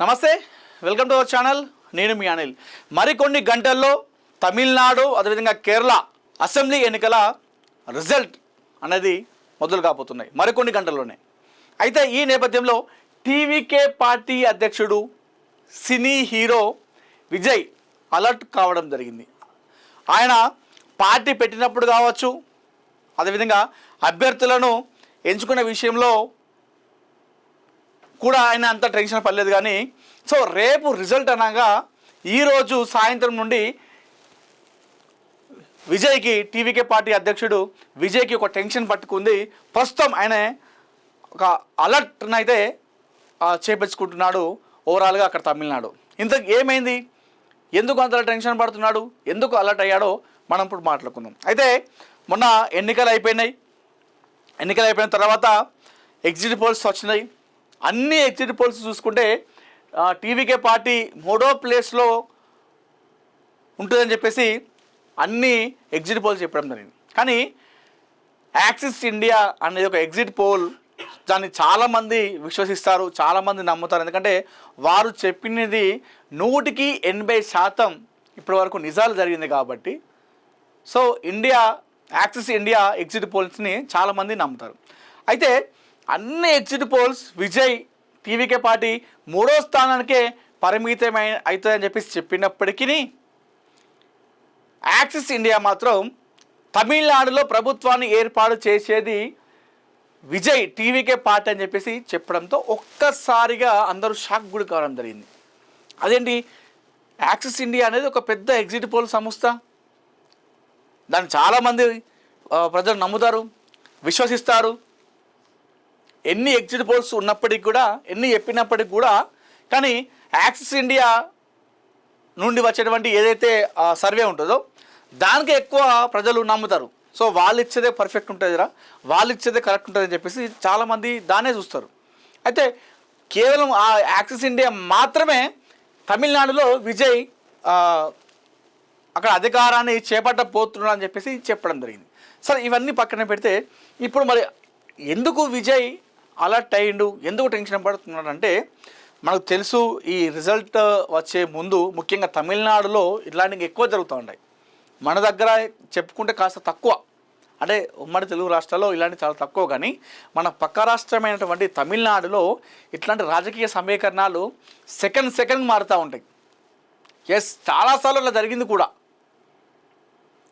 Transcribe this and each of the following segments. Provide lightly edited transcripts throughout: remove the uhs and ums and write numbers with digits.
నమస్తే, welcome to our channel. నేను మీ అనిల్. మరికొన్ని గంటల్లో తమిళనాడు అదేవిధంగా కేరళ అసెంబ్లీ ఎన్నికల రిజల్ట్ అనేది మొదలు కాబోతున్నాయి మరికొన్ని గంటల్లోనే. అయితే ఈ నేపథ్యంలో టీవీకే పార్టీ అధ్యక్షుడు సినీ హీరో విజయ్ అలర్ట్ కావడం జరిగింది. ఆయన పార్టీ పెట్టినప్పుడు కావచ్చు, అదేవిధంగా అభ్యర్థులను ఎంచుకునే విషయంలో కూడా ఆయన అంత టెన్షన్ పడలేదు. కానీ సో రేపు రిజల్ట్ అనగా ఈరోజు సాయంత్రం నుండి విజయ్కి, టీవీకే పార్టీ అధ్యక్షుడు విజయ్కి ఒక టెన్షన్ పట్టుకుంది. ప్రస్తుతం ఆయన ఒక అలర్ట్ని అయితే చేపించుకుంటున్నాడు ఓవరాల్గా అక్కడ తమిళనాడు. ఇంత ఏమైంది, ఎందుకు అంత టెన్షన్ పడుతున్నాడు, ఎందుకు అలర్ట్ అయ్యాడో మనం ఇప్పుడు మాట్లాడుకుందాం. అయితే మొన్న ఎన్నికలు అయిపోయిన తర్వాత ఎగ్జిట్ పోల్స్ వచ్చినాయి. అన్ని ఎగ్జిట్ పోల్స్ చూసుకుంటే టీవీకే పార్టీ 3వ ప్లేస్లో ఉంటుందని చెప్పేసి అన్ని ఎగ్జిట్ పోల్స్ చెప్పడం జరిగింది. కానీ యాక్సిస్ ఇండియా అనేది ఒక ఎగ్జిట్ పోల్, దాన్ని చాలామంది విశ్వసిస్తారు, చాలామంది నమ్ముతారు. ఎందుకంటే వారు చెప్పినది 100% ఇప్పటి వరకు నిజాలు జరిగింది కాబట్టి. సో యాక్సిస్ ఇండియా ఎగ్జిట్ పోల్స్ని చాలామంది నమ్ముతారు. అయితే అన్ని exit polls Vijay TVK party 3వ స్థానానికే పరిమితం అవుతుందని చెప్పేసి చెప్పినప్పటికీ యాక్సిస్ ఇండియా మాత్రం తమిళనాడులో ప్రభుత్వాన్ని ఏర్పాటు చేసేది విజయ్ టీవీకే పార్టీ అని చెప్పేసి చెప్పడంతో ఒక్కసారిగా అందరూ షాక్ గురి కావడం జరిగింది. అదేంటి, యాక్సిస్ ఇండియా అనేది ఒక పెద్ద ఎగ్జిట్ పోల్ సంస్థ, దాన్ని చాలామంది ప్రజలు నమ్ముతారు, విశ్వసిస్తారు. ఎన్ని ఎగ్జిట్ పోల్స్ ఉన్నప్పటికీ కూడా, ఎన్ని చెప్పినప్పటికీ కూడా, కానీ యాక్సిస్ ఇండియా నుండి వచ్చేటువంటి ఏదైతే సర్వే ఉంటుందో దానికి ఎక్కువ ప్రజలు నమ్ముతారు. సో వాళ్ళు ఇచ్చేదే పర్ఫెక్ట్ ఉంటుందిరా, వాళ్ళు ఇచ్చేదే కరెక్ట్ ఉంటుందని చెప్పేసి చాలామంది దాన్నే చూస్తారు. అయితే కేవలం ఆ యాక్సిస్ ఇండియా మాత్రమే తమిళనాడులో విజయ్ అక్కడ అధికారాన్ని చేపట్టబోతున్నాడు అని చెప్పేసి చెప్పడం జరిగింది. సరే, ఇవన్నీ పక్కన పెడితే ఇప్పుడు మరి ఎందుకు విజయ్ అలర్ట్ అయ్యిండు, ఎందుకు టెన్షన్ పడుతున్నాడు అంటే, మనకు తెలుసు ఈ రిజల్ట్ వచ్చే ముందు ముఖ్యంగా తమిళనాడులో ఇట్లాంటివి ఎక్కువ జరుగుతూ ఉంటాయి. మన దగ్గర చెప్పుకుంటే కాస్త తక్కువ, అంటే ఉమ్మడి తెలుగు రాష్ట్రాల్లో ఇలాంటివి చాలా తక్కువ. కానీ మన పక్క రాష్ట్రమైనటువంటి తమిళనాడులో ఇట్లాంటి రాజకీయ సమీకరణాలు సెకండ్ మారుతూ ఉంటాయి. చాలాసార్లు అలా జరిగింది కూడా.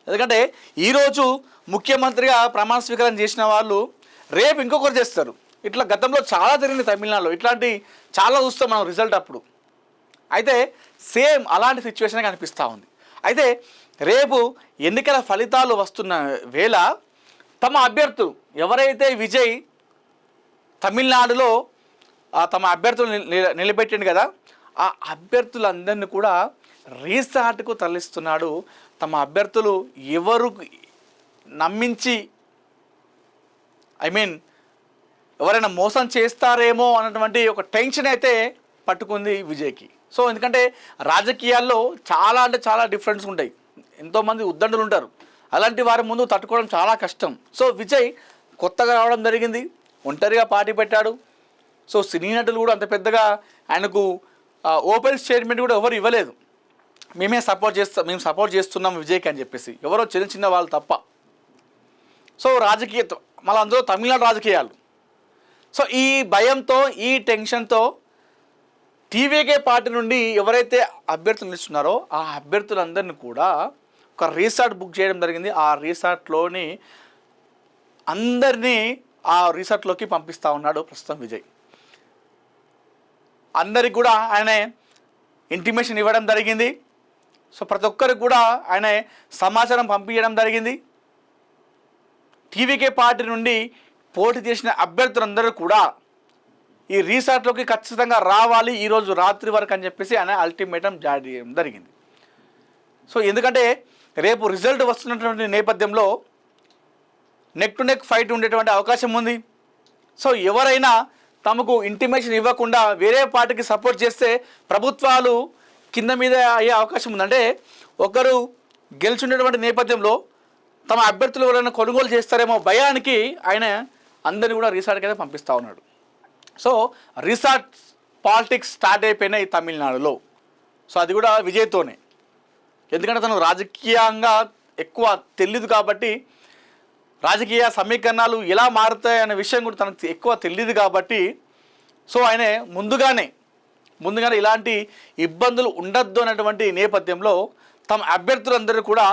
ఎందుకంటే ఈరోజు ముఖ్యమంత్రిగా ప్రమాణ స్వీకారం చేసిన వాళ్ళు రేపు ఇంకొకరు చేస్తారు. ఇట్లా గతంలో చాలా జరిగింది తమిళనాడులో, ఇట్లాంటి చాలా చూస్తాం మనం రిజల్ట్ అప్పుడు. అయితే సేమ్ అలాంటి సిచ్యువేషన్ కనిపిస్తూ ఉంది. అయితే రేపు ఎన్నికల ఫలితాలు వస్తున్న వేళ తమ అభ్యర్థులు ఎవరైతే విజయ్ తమిళనాడులో తమ అభ్యర్థులు నిలబెట్టిండు కదా, ఆ అభ్యర్థులందరినీ కూడా రీసార్ట్కు తరలిస్తున్నాడు. తమ అభ్యర్థులు ఎవరు నమ్మించి ఎవరైనా మోసం చేస్తారేమో అన్నటువంటి ఒక టెన్షన్ అయితే పట్టుకుంది విజయ్కి. సో ఎందుకంటే రాజకీయాల్లో చాలా డిఫరెన్స్ ఉంటాయి, ఎంతోమంది ఉద్దండులు ఉంటారు, అలాంటి వారి ముందు తట్టుకోవడం చాలా కష్టం. సో విజయ్ కొత్తగా రావడం జరిగింది, ఒంటరిగా పార్టీ పెట్టాడు. సో సినీ నటులు కూడా అంత పెద్దగా ఆయనకు ఓపెన్ స్టేట్మెంట్ కూడా ఎవరు ఇవ్వలేదు. మేము సపోర్ట్ చేస్తున్నాం విజయ్కి అని చెప్పేసి, ఎవరో చిన్న వాళ్ళు తప్ప. సో మళ్ళీ అందులో తమిళనాడు రాజకీయాలు. సో ఈ భయంతో, ఈ టెన్షన్తో టీవీకే పార్టీ నుండి ఎవరైతే అభ్యర్థులు నిలుస్తున్నారో ఆ అభ్యర్థులందరినీ కూడా ఒక రిసార్ట్ బుక్ చేయడం జరిగింది. ఆ రిసార్ట్లోని అందరినీ ఆ రిసార్ట్లోకి పంపిస్తూ ఉన్నాడు ప్రస్తుతం విజయ్. అందరికి కూడా ఆయన ఇంటిమేషన్ ఇవ్వడం జరిగింది. సో ప్రతి ఒక్కరికి కూడా ఆయన సమాచారం పంపించడం జరిగింది. టీవీకే పార్టీ నుండి పోటీ చేసిన అభ్యర్థులందరూ కూడా ఈ రిసార్ట్లోకి ఖచ్చితంగా రావాలి ఈరోజు రాత్రి వరకు అని చెప్పేసి ఆయన అల్టిమేటం జారీ చేయడం జరిగింది. సో ఎందుకంటే రేపు రిజల్ట్ వస్తున్నటువంటి నేపథ్యంలో నెక్ టు నెక్ ఫైట్ ఉండేటువంటి అవకాశం ఉంది. సో ఎవరైనా తమకు ఇంటిమేషన్ ఇవ్వకుండా వేరే పార్టీకి సపోర్ట్ చేస్తే ప్రభుత్వాలు కింద మీద అయ్యే అవకాశం ఉంది. అంటే ఒకరు గెలుచుండేటువంటి నేపథ్యంలో తమ అభ్యర్థులు ఎవరైనా కొనుగోలు చేస్తారేమో భయానికి ఆయన అందరినీ కూడా రిసార్ట్కి అయితే పంపిస్తూ ఉన్నాడు. సో రిసార్ట్ పాలిటిక్స్ స్టార్ట్ అయిపోయినాయి తమిళనాడులో. సో అది కూడా విజయ్తోనే. ఎందుకంటే తను రాజకీయంగా ఎక్కువ తెలియదు కాబట్టి, రాజకీయ సమీకరణాలు ఎలా మారుతాయి అనే విషయం కూడా తనకు ఎక్కువ తెలియదు కాబట్టి, సో ఆయన ముందుగానే ఇలాంటి ఇబ్బందులు ఉండొద్దు అనేటువంటి నేపథ్యంలో తమ అభ్యర్థులందరూ కూడా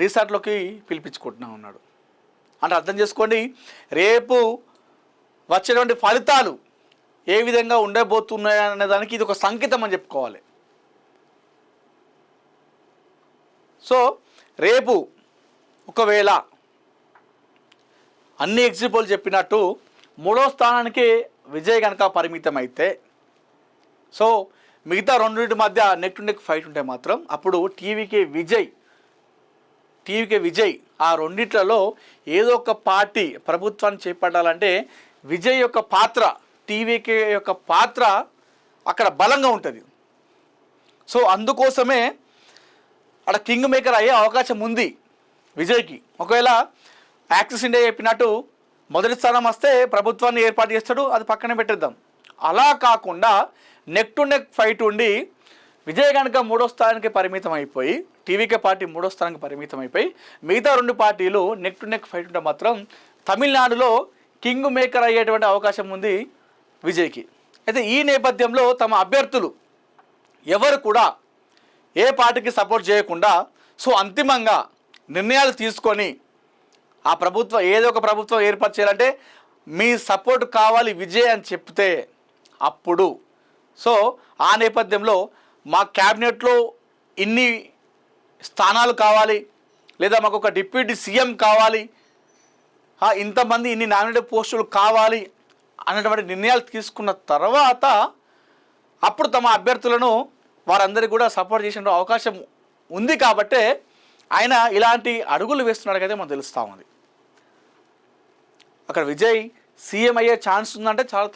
రీసార్ట్లోకి పిలిపించుకుంటున్నా ఉన్నాడు. అంటే అర్థం చేసుకోండి, రేపు వచ్చేటువంటి ఫలితాలు ఏ విధంగా ఉండబోతున్నాయనే దానికి ఇది ఒక సంకేతం అని చెప్పుకోవాలి. సో రేపు ఒకవేళ అన్ని ఎగ్జిట్ పోల్ చెప్పినట్టు 3వ స్థానానికి విజయ్ కనుక పరిమితం అయితే, సో మిగతా రెండింటి మధ్య నెక్ టు నెక్ ఫైట్ ఉంటే మాత్రం అప్పుడు టీవీకే విజయ్ ఆ రెండిట్లలో ఏదో ఒక పార్టీ ప్రభుత్వాన్ని చేపట్టాలంటే విజయ్ యొక్క పాత్ర, టీవీకే యొక్క పాత్ర అక్కడ బలంగా ఉంటుంది. సో అందుకోసమే అక్కడ కింగ్ మేకర్ అయ్యే అవకాశం ఉంది విజయ్కి. ఒకవేళ యాక్సిస్ ఇండియా చెప్పినట్టు మొదటి స్థానం వస్తే ప్రభుత్వాన్ని ఏర్పాటు చేస్తాడు, అది పక్కనే పెట్టేద్దాం. అలా కాకుండా నెక్ టు నెక్ ఫైట్ ఉండి విజయ్ కనుక 3వ స్థానానికి పరిమితం అయిపోయి, టీవీకే పార్టీ 3వ స్థానానికి పరిమితం అయిపోయి మిగతా 2 పార్టీలు నెక్ టు నెక్ ఫైట్ ఉంటే మాత్రం తమిళనాడులో కింగ్ మేకర్ అయ్యేటువంటి అవకాశం ఉంది విజయ్కి. అయితే ఈ నేపథ్యంలో తమ అభ్యర్థులు ఎవరు కూడా ఏ పార్టీకి సపోర్ట్ చేయకుండా, సో అంతిమంగా నిర్ణయాలు తీసుకొని ఆ ప్రభుత్వం ఏదో ఒక ప్రభుత్వం ఏర్పాటు చేయాలంటే మీ సపోర్ట్ కావాలి విజయ్ అని చెప్తే అప్పుడు, సో ఆ నేపథ్యంలో మా క్యాబినెట్లో ఇన్ని స్థానాలు కావాలి, లేదా మాకు ఒక డిప్యూటీ సీఎం కావాలి, ఇంతమంది ఇన్ని నామినేటెడ్ పోస్టులు కావాలి అన్నటువంటి నిర్ణయాలు తీసుకున్న తర్వాత అప్పుడు తమ అభ్యర్థులను వారందరికీ కూడా సపోర్ట్ చేసే అవకాశం ఉంది. కాబట్టే ఆయన ఇలాంటి అడుగులు వేస్తున్నాడు కదా మనకు తెలుస్తూ ఉంది. అక్కడ విజయ్ సీఎం అయ్యే ఛాన్స్ ఉందంటే చాలా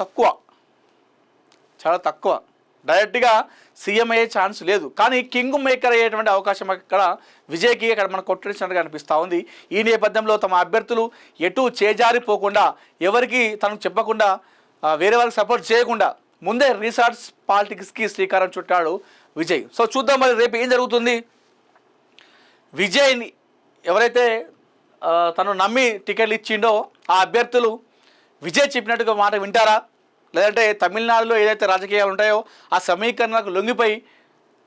తక్కువ. డైరెక్ట్గా సీఎం అయ్యే ఛాన్స్ లేదు. కానీ కింగ్ మేకర్ అయ్యేటువంటి అవకాశం అక్కడ విజయ్కి అక్కడ మనకు కొట్టించినట్టుగా అనిపిస్తూ ఉంది. ఈ నేపథ్యంలో తమ అభ్యర్థులు ఎటు చేజారిపోకుండా, ఎవరికి తనకు చెప్పకుండా, వేరే వారికి సపోర్ట్ చేయకుండా ముందే రీసార్ట్స్ పాలిటిక్స్కి శ్రీకారం చుట్టాడు విజయ్. సో చూద్దాం మరి రేపు ఏం జరుగుతుంది. విజయ్ని ఎవరైతే తను నమ్మి టికెట్లు ఇచ్చిండో ఆ అభ్యర్థులు విజయ్ చెప్పినట్టుగా మాట వింటారా, లేదంటే తమిళనాడులో ఏదైతే రాజకీయాలు ఉంటాయో ఆ సమీకరణకు లొంగిపోయి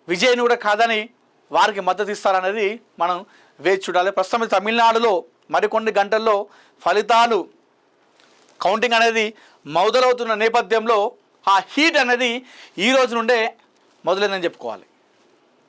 విజయ్ని కూడా కాదని వారికి మద్దతు ఇస్తారనేది మనం వేచి చూడాలి. ప్రస్తుతం తమిళనాడులో మరికొన్ని గంటల్లో ఫలితాలు కౌంటింగ్ అనేది మొదలవుతున్న నేపథ్యంలో ఆ హీట్ అనేది ఈ రోజు నుండే మొదలైందని చెప్పుకోవాలి.